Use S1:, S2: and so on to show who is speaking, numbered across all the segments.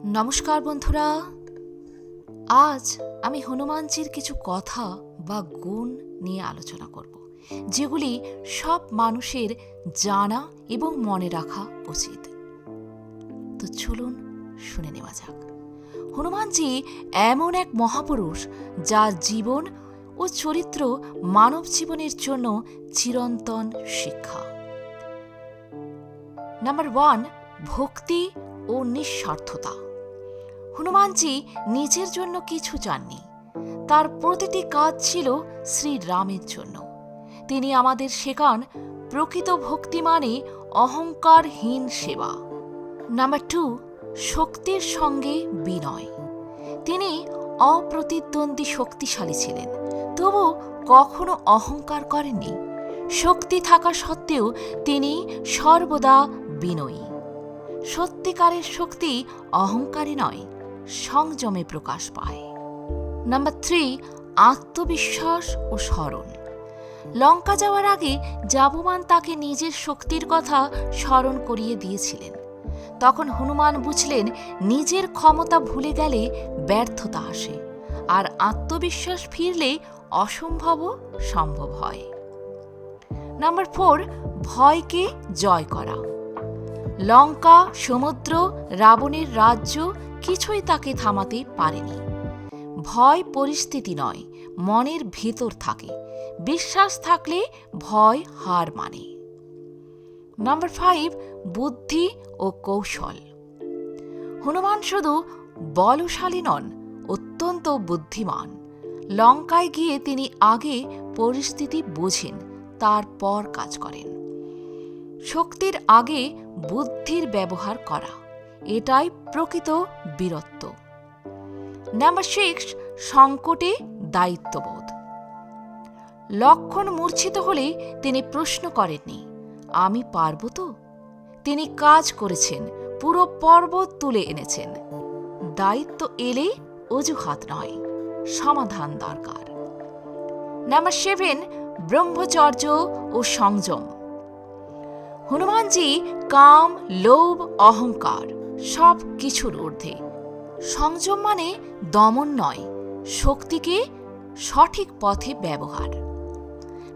S1: নমস্কার বন্ধুরা, আজ আমি হনুমানজির কিছু কথা বা গুণ নিয়ে আলোচনা করব, যেগুলি সব মানুষের জানা এবং মনে রাখা উচিত। তো চলুন শুনে নেওয়া যাক। হনুমানজি এমন এক মহাপুরুষ যার জীবন ও চরিত্র মানব জীবনের জন্য চিরন্তন শিক্ষা। নাম্বার 1, ভক্তি ও নিঃস্বার্থতা। হনুমানজি নিজের জন্য কিছু চাননি, তার প্রতিটি কাজ ছিল শ্রীরামের জন্য। তিনি আমাদের শেখান প্রকৃত ভক্তি মানে অহংকারহীন সেবা। নাম্বার 2, শক্তির সঙ্গে বিনয়। তিনি অপ্রতিদ্বন্দ্বী শক্তিশালী ছিলেন, তবু কখনো অহংকার করেননি। শক্তি থাকা সত্ত্বেও তিনি সর্বদা বিনয়ী। সত্যিকারের শক্তি অহংকারে নয়, সংযমে প্রকাশ পায়। নাম্বার 3, আত্মবিশ্বাস ও স্মরণ। লঙ্কা যাওয়ার আগে জাবুমান তাকে নিজের শক্তির কথা স্মরণ করিয়ে দিয়েছিলেন। তখন হনুমান বুঝলেন নিজের ক্ষমতা ভুলে গেলে ব্যর্থতা আসে, আর আত্মবিশ্বাস ফিরলে অসম্ভবও সম্ভব হয়। নাম্বার 4, ভয়কে জয় করা। লঙ্কা, সমুদ্র, রাবণের রাজ্য কিছুই তাকে থামাতে পারেনি। ভয় পরিস্থিতি নয়, মনের ভেতর থাকে। বিশ্বাস থাকলে ভয় হার মানে। নাম্বার 5, বুদ্ধি ও কৌশল। হনুমান শুধু বলশালী নন, অত্যন্ত বুদ্ধিমান। লঙ্কায় গিয়ে তিনি আগে পরিস্থিতি বোঝেন, তারপর কাজ করেন। শক্তির আগে বুদ্ধির ব্যবহার করা, এটাই প্রকৃত বীরত্ব। নাম্বার 6, সংকটে দায়িত্ববোধ। লক্ষণ মূর্ছিত হলে তিনি প্রশ্ন করেননি, আমি পারব তো? তিনি কাজ করেছেন, পুরো পর্বত তুলে এনেছেন। দায়িত্ব এলে অজুহাত নয়, সমাধান দরকার। নাম্বার 7, ব্রহ্মচর্য ও সংযম। হনুমানজি কাম, লোভ, অহংকার সব কিছুর ঊর্ধ্বে। সংযম মানে দমন নয়, শক্তিকে সঠিক পথে ব্যবহার।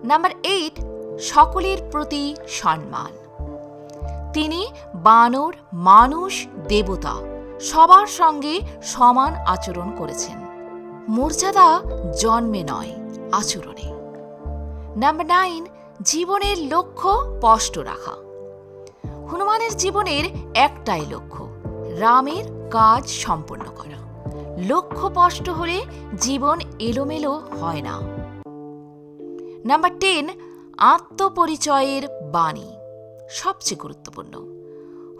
S1: নাম্বার 8, সকলের প্রতি সম্মান। তিনি বানর, মানুষ, দেবতা সবার সঙ্গে সমান আচরণ করেছেন। মর্যাদা জন্মে নয়, আচরণে। নাম্বার 9, জীবনের লক্ষ্য স্পষ্ট রাখা। হনুমানের জীবনের একটাই লক্ষ্য, রামের কাজ সম্পন্ন করা। লক্ষ্য স্পষ্ট হলে জীবন এলোমেলো হয় না। নাম্বার 10, আত্মপরিচয়ের বাণী। সবচেয়ে গুরুত্বপূর্ণ।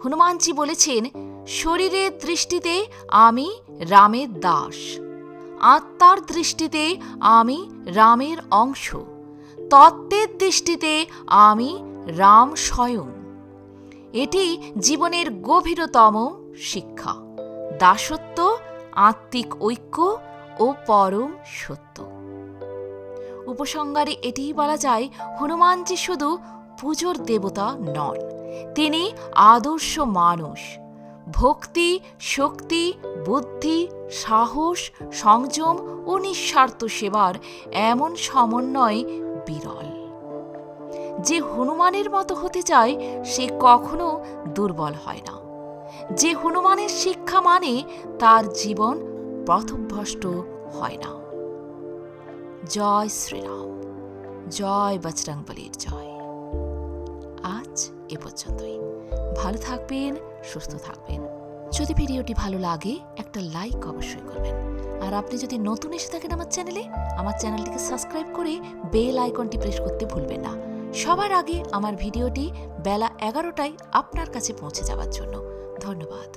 S1: হনুমানজি বলেছেন, শরীরের দৃষ্টিতে আমি রামের দাস, আত্মার দৃষ্টিতে আমি রামের অংশ, তত্ত্বের দৃষ্টিতে আমি রাম স্বয়ং। এটি জীবনের গভীরতম শিক্ষা, দাসত্ব, আত্মিক ঐক্য ও পরম সত্য। উপসংহারে এটিই বলা যায়, হনুমানজি শুধু পুজোর দেবতা নন, তিনি আদর্শ মানুষ। ভক্তি, শক্তি, বুদ্ধি, সাহস, সংযম ও নিঃস্বার্থ সেবার এমন সমন্বয় বিরল। যে হনুমানের মতো হতে চায় সে কখনো দুর্বল হয় না। যে হনুমানের শিক্ষা মানে তার জীবন পথভ্রষ্ট হয় না। জয় শ্রীরাম, জয় বজরংবলীর জয়। আজ এ পর্যন্তই। ভালো থাকবেন, সুস্থ থাকবেন। যদি ভিডিওটি ভালো লাগে একটা লাইক অবশ্যই করবেন। আর আপনি যদি নতুন এসে থাকেন আমার চ্যানেলটিকে সাবস্ক্রাইব করে বেল আইকনটি প্রেস করতে ভুলবেন না, সবার আগে আমার ভিডিওটি বেলা 11টায় আপনার কাছে পৌঁছে যাওয়ার জন্য। ধন্যবাদ।